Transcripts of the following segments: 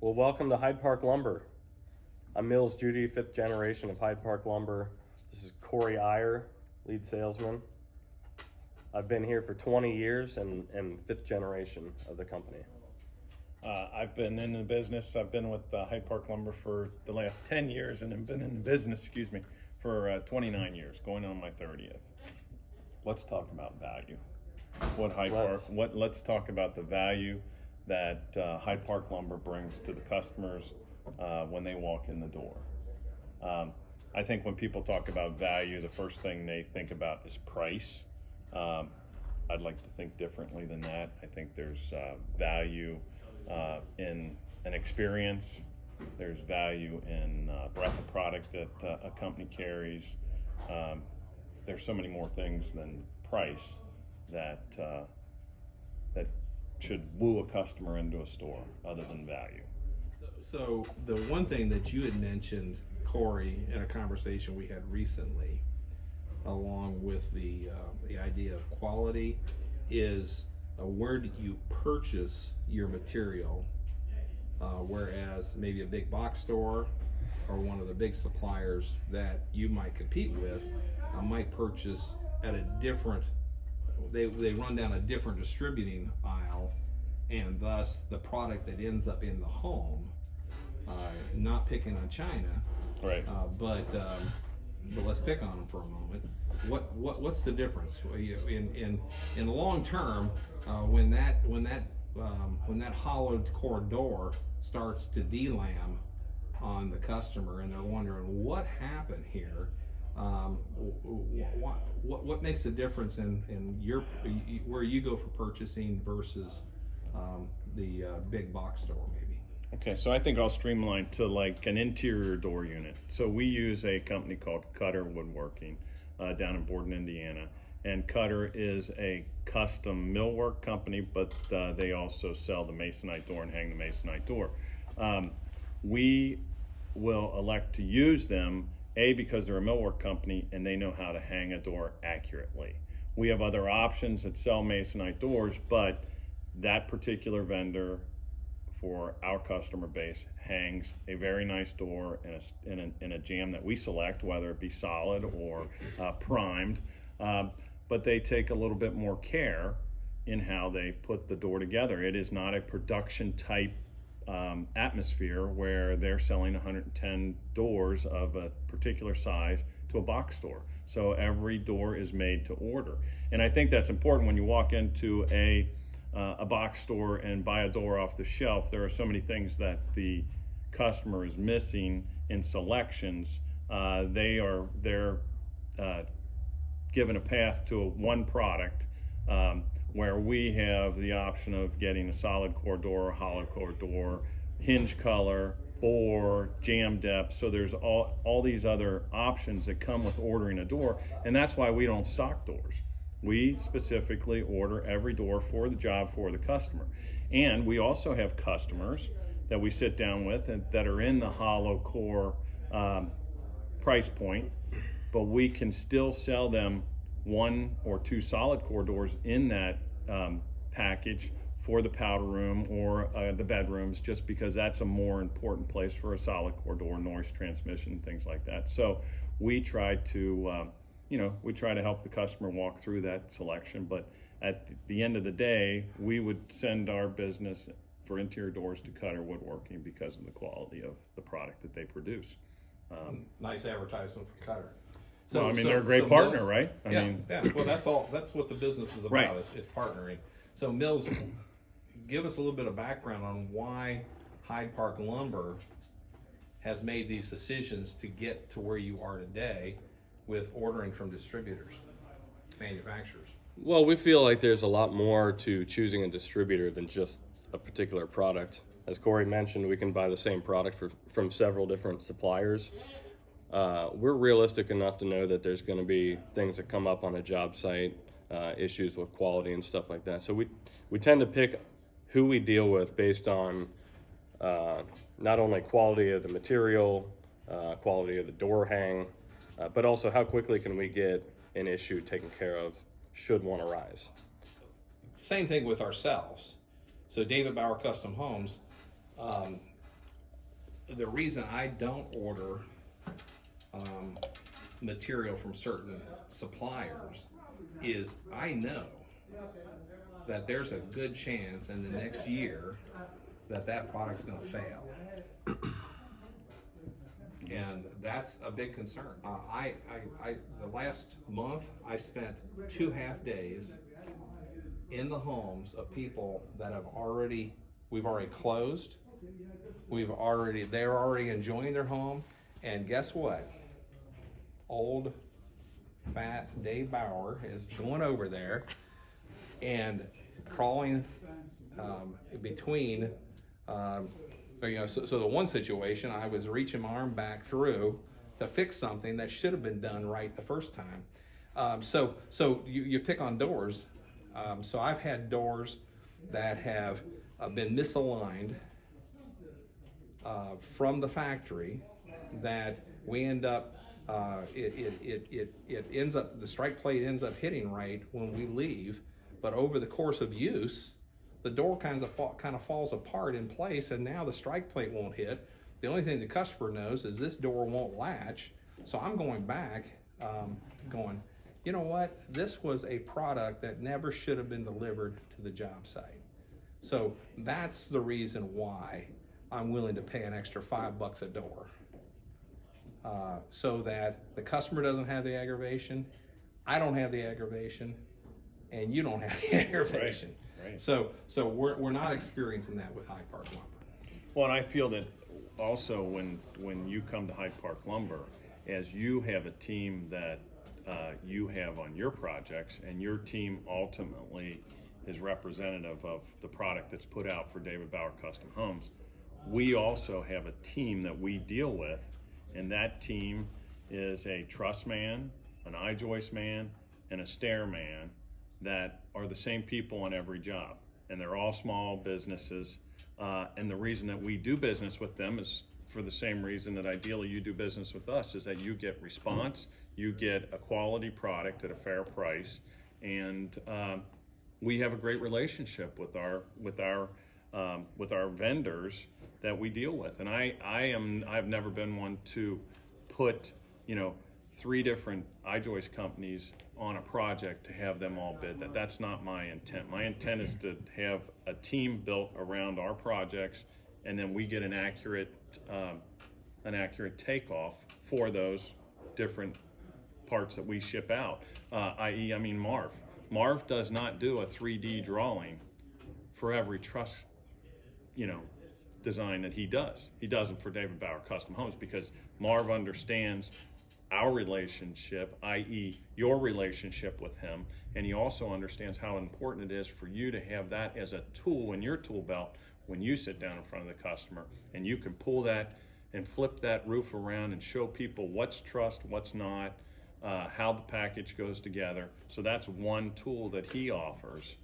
Well, welcome to Hyde Park Lumber. I'm Mills Judy, fifth generation of Hyde Park Lumber. This is Corey Eyer, lead salesman. I've been here for 20 years and fifth generation of the company. I've been in the business. I've been with Hyde Park Lumber for the last 10 years and have been in the business, for 29 years, going on my 30th. Let's talk about value. Let's talk about the value that Hyde Park Lumber brings to the customers when they walk in the door. I think when people talk about value, the first thing they think about is price. I'd like to think differently than that. I think there's value in an experience. There's value in breadth of product that a company carries. There's so many more things than price that should woo a customer into a store other than value. So the one thing that you had mentioned, Corey, in a conversation we had recently, along with the idea of quality, is where do you purchase your material? Whereas maybe a big box store or one of the big suppliers that you might compete with might purchase at a different, they run down a different distributing aisle, and thus the product that ends up in the home, not picking on China, Right. but let's pick on them for a moment. What's the difference in the long term when that hollowed core door starts to delam on the customer and they're wondering what happened here? What makes a difference in your where you go for purchasing versus the big box store maybe? Okay, so I think I'll streamline to like an interior door unit. So we use a company called Cutter Woodworking down in Borden, Indiana. And Cutter is a custom millwork company, but they also sell the masonite door and hang the masonite door. We will elect to use them, A, because they're a millwork company and they know how to hang a door accurately. We have other options that sell masonite doors, but that particular vendor for our customer base hangs a very nice door in a jam that we select, whether it be solid or primed. But they take a little bit more care in how they put the door together. It is not a production type atmosphere where they're selling 110 doors of a particular size to a box store. So every door is made to order. And I think that's important when you walk into a box store and buy a door off the shelf. There are so many things that the customer is missing in selections. They're given a path to one product where we have the option of getting a solid core door, a hollow core door, hinge color, bore, jam depth. So there's all these other options that come with ordering a door, and that's why we don't stock doors. We specifically order every door for the job for the customer. And we also have customers that we sit down with and that are in the hollow core price point, but we can still sell them one or two solid core doors in that package for the powder room or the bedrooms, just because that's a more important place for a solid core door, noise transmission, things like that. So we try to help the customer walk through that selection, but at the end of the day, we would send our business for interior doors to Cutter Woodworking because of the quality of the product that they produce. Nice advertisement for Cutter. So they're a great partner, Mills, right? Well, that's what the business is about. Right. Is partnering. So Mills, give us a little bit of background on why Hyde Park Lumber has made these decisions to get to where you are today with ordering from distributors, manufacturers. Well, we feel like there's a lot more to choosing a distributor than just a particular product. As Corey mentioned, we can buy the same product from several different suppliers. We're realistic enough to know that there's going to be things that come up on a job site, issues with quality and stuff like that. So we tend to pick who we deal with based on not only quality of the material, quality of the door hang, but also how quickly can we get an issue taken care of should one arise. Same thing with ourselves. So David Bauer Custom Homes, the reason I don't order material from certain suppliers is I know that there's a good chance in the next year that that product's going to fail. And that's a big concern. The last month, I spent 2 half days in the homes of people that we've already closed. They're already enjoying their home. And guess what? Old, fat Dave Bauer is going over there and crawling between, so the one situation, I was reaching my arm back through to fix something that should have been done right the first time. So you pick on doors. So I've had doors that have been misaligned from the factory that we end up, it ends up, the strike plate ends up hitting right when we leave, but over the course of use, the door kind of falls apart in place, and now the strike plate won't hit. The only thing the customer knows is this door won't latch. So I'm going back, going, you know what? This was a product that never should have been delivered to the job site. So that's the reason why I'm willing to pay an extra $5 a door, so that the customer doesn't have the aggravation, I don't have the aggravation, and you don't have the aggravation. Right. So we're not experiencing that with Hyde Park Lumber. Well, and I feel that also when you come to Hyde Park Lumber, as you have a team that you have on your projects, and your team ultimately is representative of the product that's put out for David Bauer Custom Homes, we also have a team that we deal with, and that team is a truss man, an I-joist man, and a stair man that are the same people on every job, and they're all small businesses. And the reason that we do business with them is for the same reason that ideally you do business with us, is that you get response, you get a quality product at a fair price, and we have a great relationship with our vendors that we deal with. And I've never been one to put 3 different I-joist companies on a project to have them all bid that. That's not my intent. My intent is to have a team built around our projects, and then we get an accurate takeoff for those different parts that we ship out. I mean Marv. Marv does not do a 3D drawing for every truss, design that he does. He does it for David Bauer Custom Homes because Marv understands our relationship, i.e. your relationship with him, and he also understands how important it is for you to have that as a tool in your tool belt when you sit down in front of the customer, and you can pull that and flip that roof around and show people what's trussed, what's not, how the package goes together. So that's one tool that he offers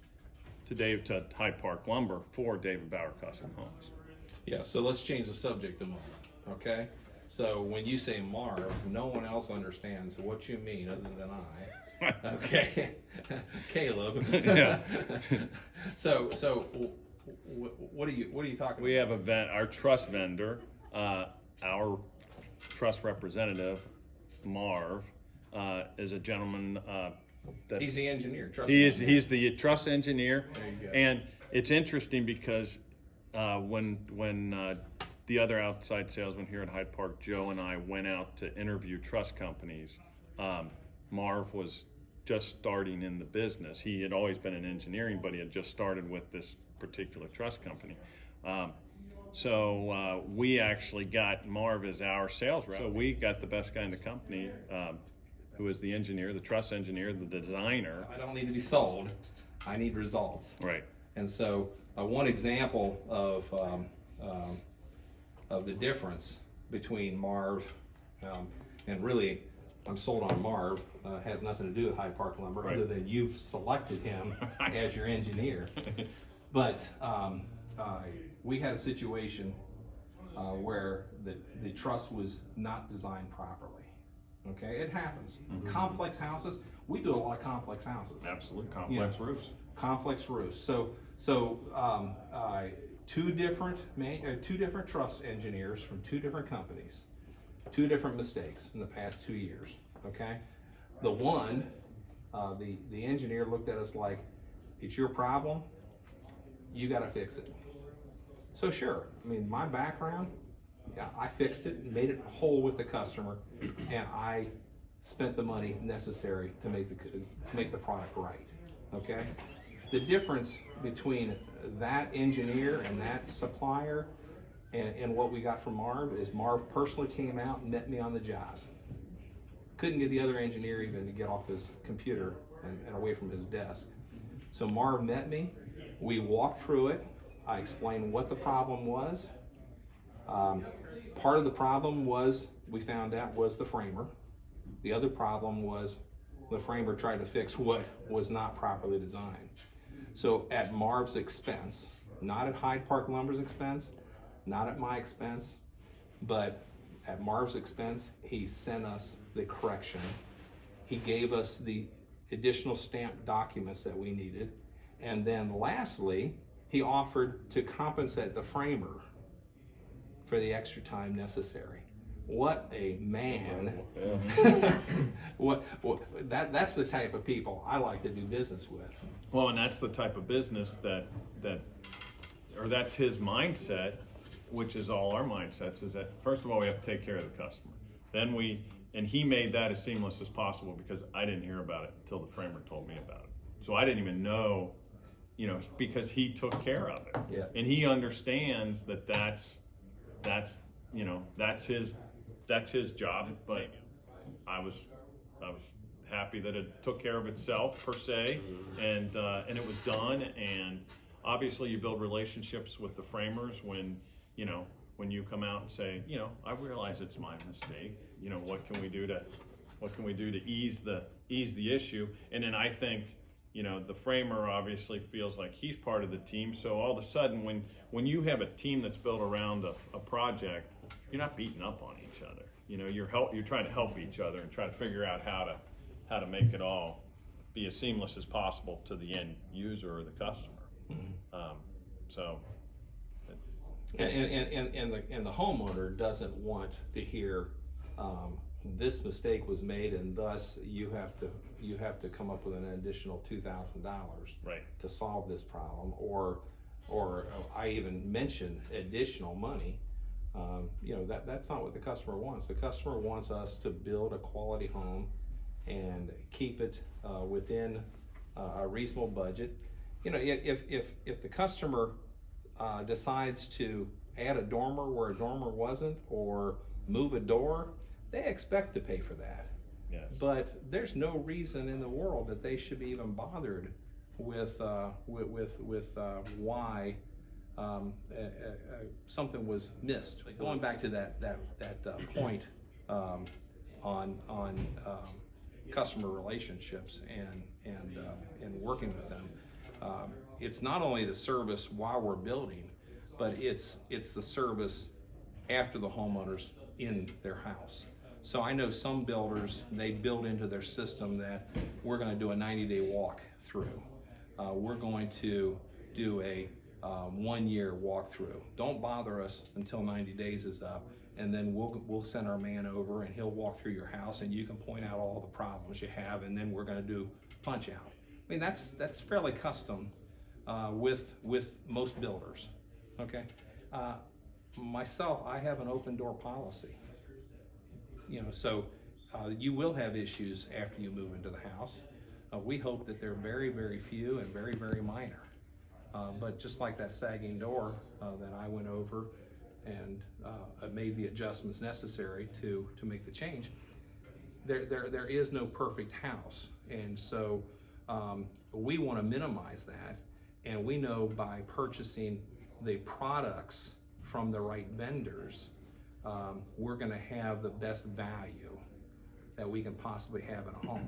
to Hyde Park Lumber for David Bauer Custom Homes. Yeah, so let's change the subject a moment, okay? So when you say Marv, no one else understands what you mean other than I. Okay, Caleb. Yeah. So what are you talking We about? have our truss vendor, our truss representative, Marv, is a gentleman He's the engineer. He's the truss engineer. There you go. And it's interesting because when the other outside salesman here at Hyde Park, Joe, and I went out to interview truss companies, Marv was just starting in the business. He had always been in engineering, but he had just started with this particular truss company. So we actually got Marv as our sales rep. So we got the best guy in the company, who is the engineer, the truss engineer, the designer. I don't need to be sold. I need results. Right. And so one example of the difference between Marv and really I'm sold on Marv, has nothing to do with Hyde Park Lumber, Right. other than you've selected him as your engineer. But we had a situation where the truss was not designed properly. Okay, it happens. Mm-hmm. Complex houses, we do a lot of complex houses. Absolutely. Complex roofs. Complex roofs. So two different truss engineers from two different companies, two different mistakes in the past 2 years. Okay, the one, the engineer looked at us like, it's your problem, you got to fix it. So sure, I mean, my background, yeah, I fixed it, made it whole with the customer, and I spent the money necessary to make the product right. Okay, the difference between that engineer and that supplier and what we got from Marv is Marv personally came out and met me on the job. Couldn't get the other engineer even to get off his computer and away from his desk. So Marv met me, we walked through it, I explained what the problem was. Part of the problem was, we found out, was the framer. The other problem was the framer tried to fix what was not properly designed. So at Marv's expense, not at Hyde Park Lumber's expense, not at my expense, but at Marv's expense, he sent us the correction. He gave us the additional stamped documents that we needed. And then lastly, he offered to compensate the framer for the extra time necessary. What a man. That's the type of people I like to do business with. Well, and that's the type of business or that's his mindset, which is all our mindsets, is that first of all, we have to take care of the customer. And he made that as seamless as possible, because I didn't hear about it until the framer told me about it. So I didn't even know, because he took care of it. Yeah. And he understands that's his job. But I was happy that it took care of itself, per se, and it was done. And obviously you build relationships with the framers when you come out and say, I realize it's my mistake. What can we do to ease the issue? And then I think, the framer obviously feels like he's part of the team. So all of a sudden, when you have a team that's built around a project, you're not beating up on each other. You're trying to help each other and try to figure out how to make it all be as seamless as possible to the end user or the customer. Mm-hmm. And the homeowner doesn't want to hear this mistake was made, and thus you have to come up with an additional $2,000 right to solve this problem, or I even mentioned additional money. That's not what the customer wants. The customer wants us to build a quality home and keep it within a reasonable budget. If the customer decides to add a dormer where a dormer wasn't, or move a door, they expect to pay for that. Yes. But there's no reason in the world that they should be even bothered with why something was missed. Going back to that point on customer relationships and working with them. It's not only the service while we're building, but it's the service after the homeowner's in their house. So I know some builders, they build into their system that we're going to do a 90-day walk through. We're going to do a 1-year walkthrough. Don't bother us until 90 days is up, and then we'll send our man over and he'll walk through your house and you can point out all the problems you have, and then we're going to do punch out. I mean, that's fairly custom with most builders. Okay, myself, I have an open door policy. So you will have issues after you move into the house. We hope that they're very, very few and very, very minor. But just like that sagging door that I went over and made the adjustments necessary to make the change, there is no perfect house. And so we want to minimize that. And we know by purchasing the products from the right vendors, we're going to have the best value that we can possibly have in a home.